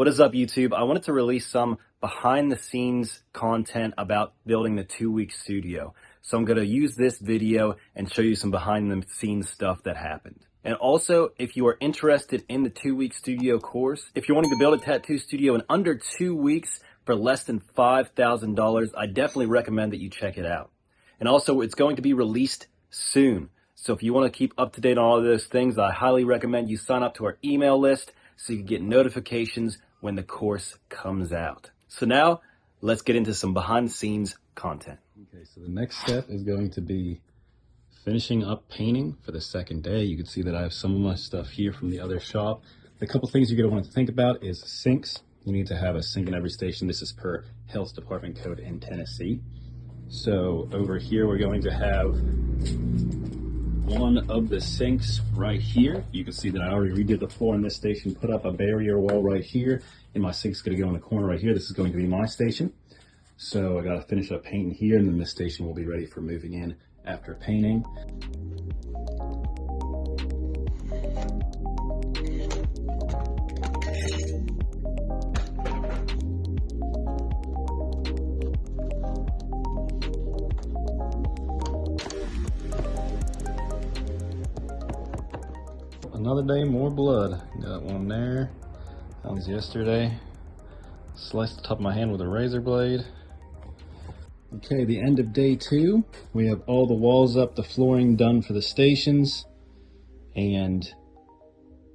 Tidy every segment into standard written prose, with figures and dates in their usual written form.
What is up, YouTube? I wanted to release some behind the scenes content about building the 2-week studio. So I'm going to use this video and show you some behind the scenes stuff that happened. And also, if you are interested in the 2-week studio course, if you're wanting to build a tattoo studio in under 2 weeks for less than $5,000, I definitely recommend that you check it out. And also, it's going to be released soon. So if you want to keep up to date on all of those things, I highly recommend you sign up to our email list so you can get notifications when the course comes out. So now, let's get into some behind the scenes content. Okay, so the next step is going to be finishing up painting for the second day. You can see that I have some of my stuff here from the other shop. The couple things you're going to want to think about is sinks. You need to have a sink in every station. This is per Health Department code in Tennessee. So over here, we're going to have one of the sinks right here. You can see that I already redid the floor in this station, put up a barrier wall right here, and my sink's going to go in the corner right here. This is going to be my station. So I got to finish up painting here, and then this station will be ready for moving in after painting. Another day, more blood. Got one there. That was yesterday. Sliced the top of my hand with a razor blade. Okay, the end of day 2. We have all the walls up, the flooring done for the stations. And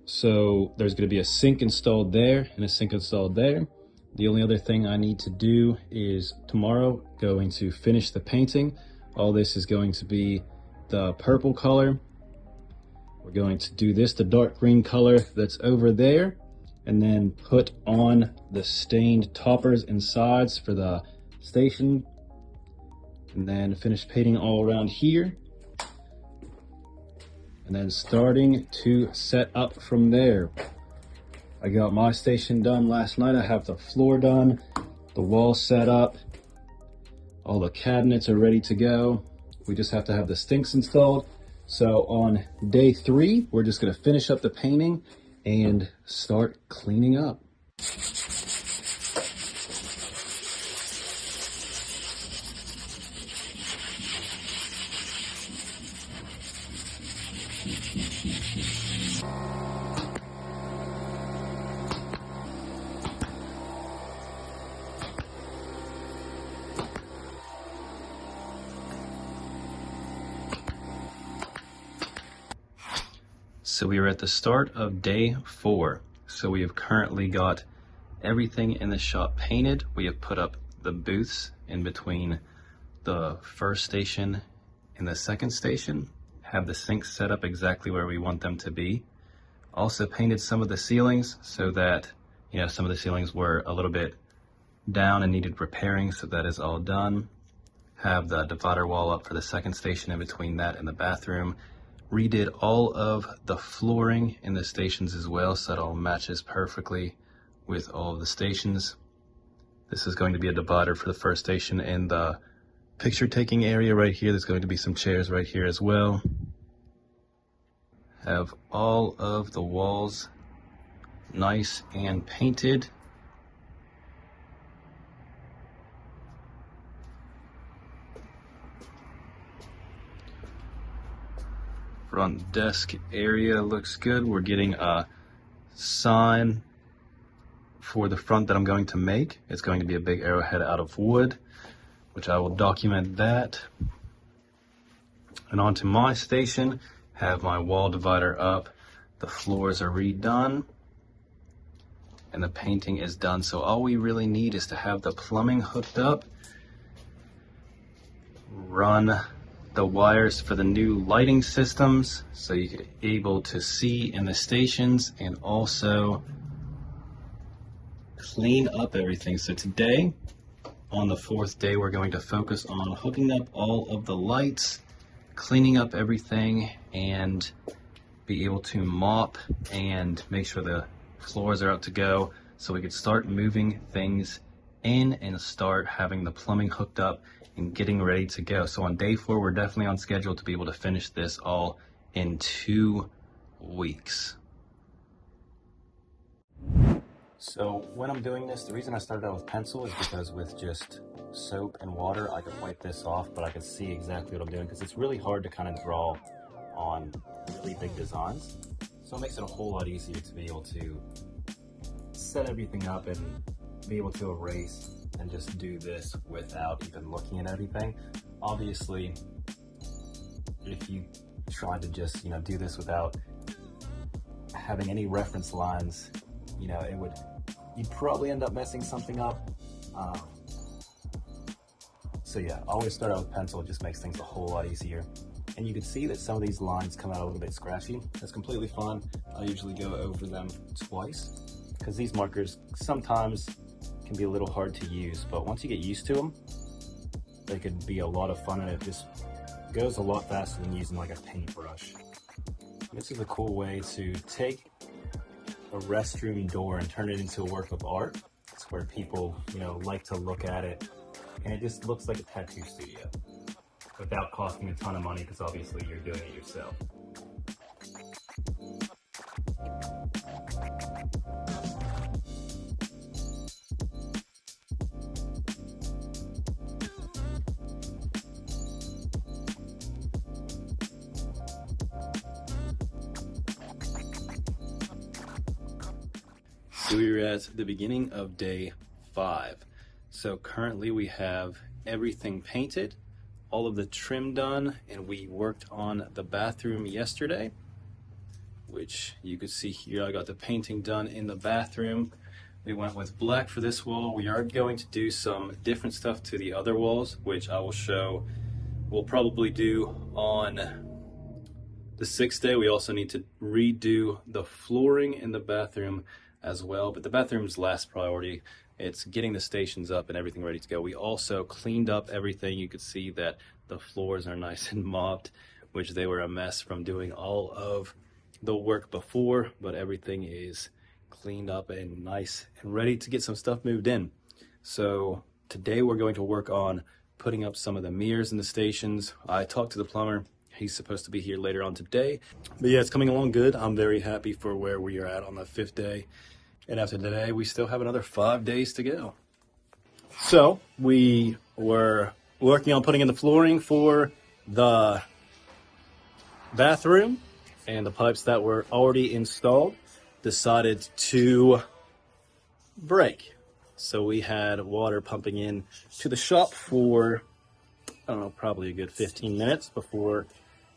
so there's going to be a sink installed there and a sink installed there. The only other thing I need to do is tomorrow going to finish the painting. All this is going to be the purple color. We're going to do this, the dark green color that's over there, and then put on the stained toppers and sides for the station, and then finish painting all around here, and then starting to set up from there. I got my station done last night. I have the floor done, the wall set up, all the cabinets are ready to go. We just have to have the sinks installed. So on day 3, we're just going to finish up the painting and start cleaning up. So we are at the start of day 4. So we have currently got everything in the shop painted. We have put up the booths in between the first station and the second station. Have the sinks set up exactly where we want them to be. Also painted some of the ceilings so that, some of the ceilings were a little bit down and needed repairing, so that is all done. Have the divider wall up for the second station in between that and the bathroom. Redid all of the flooring in the stations as well, so it all matches perfectly with all of the stations. This is going to be a divider for the first station in the picture taking area right here. There's going to be some chairs right here as well. Have all of the walls nice and painted. Front desk area looks good. We're getting a sign for the front that I'm going to make. It's going to be a big arrowhead out of wood, which I will document that. And onto my station, have my wall divider up. The floors are redone and the painting is done. So all we really need is to have the plumbing hooked up, run the wires for the new lighting systems so you're able to see in the stations, and also clean up everything. So today, on the 4th day, we're going to focus on hooking up all of the lights, cleaning up everything, and be able to mop and make sure the floors are out to go so we could start moving things in and start having the plumbing hooked up and getting ready to go. So on day 4, we're definitely on schedule to be able to finish this all in 2 weeks. So when I'm doing this, the reason I started out with pencil is because with just soap and water, I could wipe this off, but I could see exactly what I'm doing because it's really hard to kind of draw on really big designs. So it makes it a whole lot easier to be able to set everything up and be able to erase and just do this without even looking at anything. Obviously, if you try to just, do this without having any reference lines, you'd probably end up messing something up. So yeah, always start out with pencil. It just makes things a whole lot easier. And you can see that some of these lines come out a little bit scratchy. That's completely fine. I usually go over them twice because these markers sometimes can be a little hard to use, but once you get used to them, they could be a lot of fun, and it just goes a lot faster than using like a paintbrush. This is a cool way to take a restroom door and turn it into a work of art. It's where people, like to look at it, and it just looks like a tattoo studio without costing a ton of money because obviously you're doing it yourself. So we were at the beginning of day 5. So currently we have everything painted, all of the trim done, and we worked on the bathroom yesterday, which you could see here. I got the painting done in the bathroom. We went with black for this wall. We are going to do some different stuff to the other walls, which I will show. We'll probably do on the 6th day. We also need to redo the flooring in the bathroom as well, but the bathroom's last priority. It's getting the stations up and everything ready to go. We also cleaned up everything. You could see that the floors are nice and mopped, which they were a mess from doing all of the work before, but everything is cleaned up and nice and ready to get some stuff moved in. So today we're going to work on putting up some of the mirrors in the stations. I talked to the plumber. He's supposed to be here later on today. But yeah, it's coming along good. I'm very happy for where we are at on the 5th day. And after today, we still have another 5 days to go. So we were working on putting in the flooring for the bathroom, and the pipes that were already installed decided to break. So we had water pumping in to the shop for, I don't know, probably a good 15 minutes before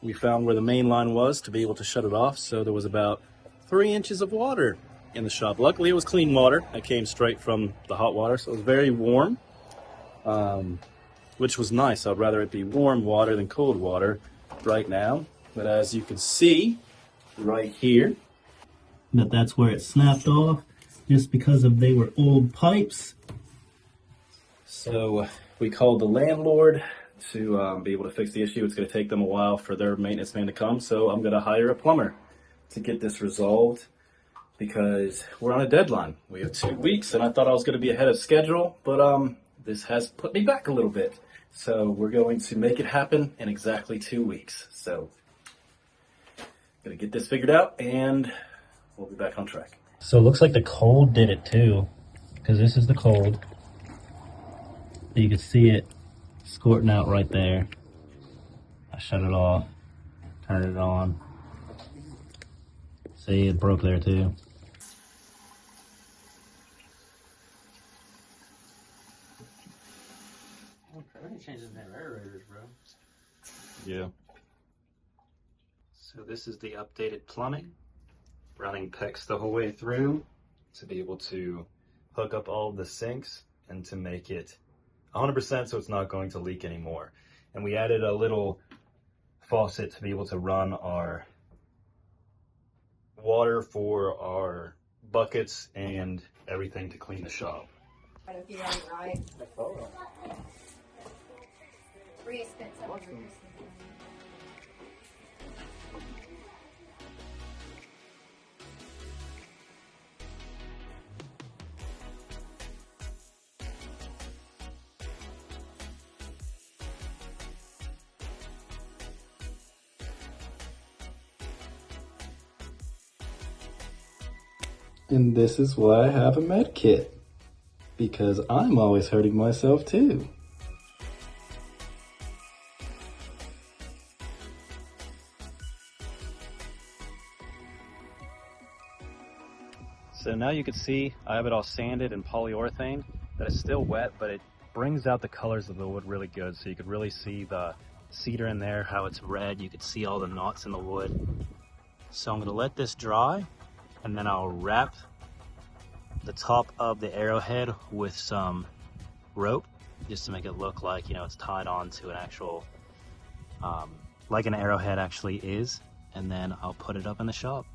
we found where the main line was to be able to shut it off. So there was about 3 inches of water in the shop. Luckily, it was clean water. It came straight from the hot water, so it was very warm, which was nice. I'd rather it be warm water than cold water right now. But as you can see right here, that's where it snapped off, just because they were old pipes. So we called the landlord to be able to fix the issue. It's going to take them a while for their maintenance man to come, so I'm going to hire a plumber to get this resolved, because we're on a deadline. We have 2 weeks, and I thought I was going to be ahead of schedule, but this has put me back a little bit. So we're going to make it happen in exactly 2 weeks. So gonna get this figured out, and we'll be back on track. So it looks like the cold did it too, because this is the cold. You can see it squirting out right there. I shut it off, turned it on. See, it broke there too. Changes their aerators, bro. Yeah. So this is the updated plumbing, running PEX the whole way through to be able to hook up all of the sinks and to make it 100% so it's not going to leak anymore. And we added a little faucet to be able to run our water for our buckets and everything to clean the shop. If you got it right. Rhea spent some years. And this is why I have a med kit. Because I'm always hurting myself too. So now you can see I have it all sanded in polyurethane. That is still wet, but it brings out the colors of the wood really good. So you could really see the cedar in there, how it's red. You could see all the knots in the wood. So I'm gonna let this dry, and then I'll wrap the top of the arrowhead with some rope, just to make it look like, you know, it's tied on to an actual, like an arrowhead actually is. And then I'll put it up in the shop.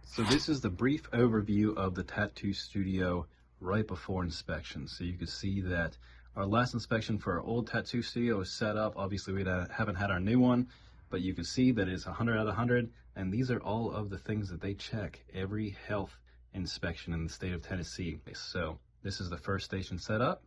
So this is the brief overview of the tattoo studio right before inspection. So you can see that our last inspection for our old tattoo studio is set up. Obviously we haven't had our new one, but you can see that it's 100 out of 100. And these are all of the things that they check every health inspection in the state of Tennessee. So this is the first station set up.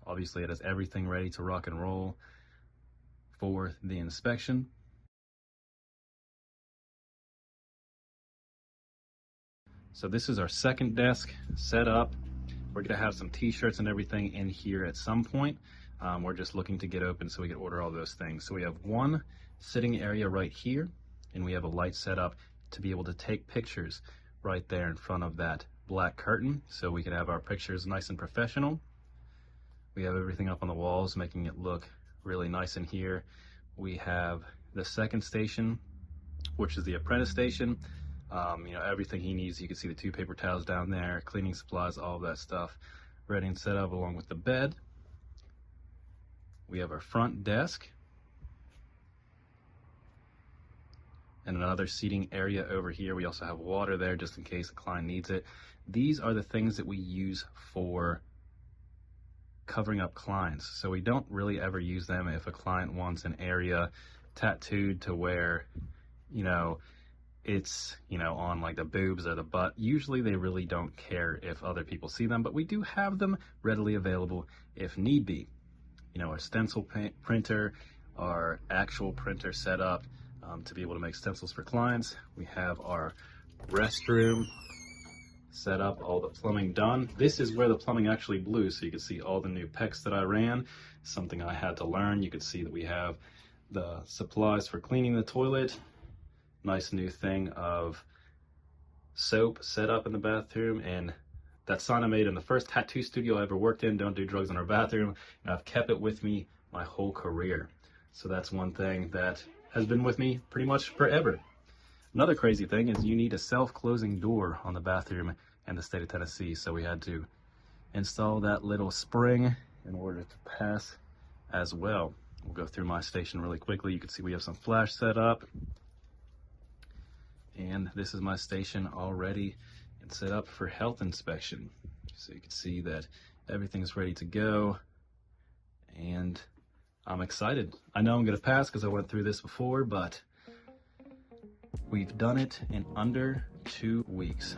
Obviously it has everything ready to rock and roll for the inspection. So this is our second desk set up. We're gonna have some t-shirts and everything in here at some point. We're just looking to get open so we can order all those things. So we have one sitting area right here, and we have a light set up to be able to take pictures right there in front of that black curtain, so we can have our pictures nice and professional. We have everything up on the walls, making it look really nice in here. We have the second station, which is the apprentice station. You know, everything he needs. You can see the 2 paper towels down there, cleaning supplies, all of that stuff ready and set up, along with the bed. We have our front desk and another seating area over here. We also have water there just in case the client needs it. These are the things that we use for covering up clients. So we don't really ever use them if a client wants an area tattooed to where, you know, it's, you know, on like the boobs or the butt. Usually they really don't care if other people see them, but we do have them readily available if need be. You know, our stencil printer, our actual printer set up to be able to make stencils for clients. We have our restroom set up, all the plumbing done. This is where the plumbing actually blew, so you can see all the new PEX that I ran, something I had to learn. You can see that we have the supplies for cleaning the toilet. Nice new thing of soap set up in the bathroom, and that sign I made in the first tattoo studio I ever worked in, don't do drugs in our bathroom, and I've kept it with me my whole career. So that's one thing that has been with me pretty much forever. Another crazy thing is you need a self-closing door on the bathroom in the state of Tennessee, so we had to install that little spring in order to pass as well. We'll go through my station really quickly. You can see we have some flash set up. And this is my station already and set up for health inspection. So you can see that everything's ready to go, and I'm excited. I know I'm gonna pass because I went through this before, but we've done it in under 2 weeks.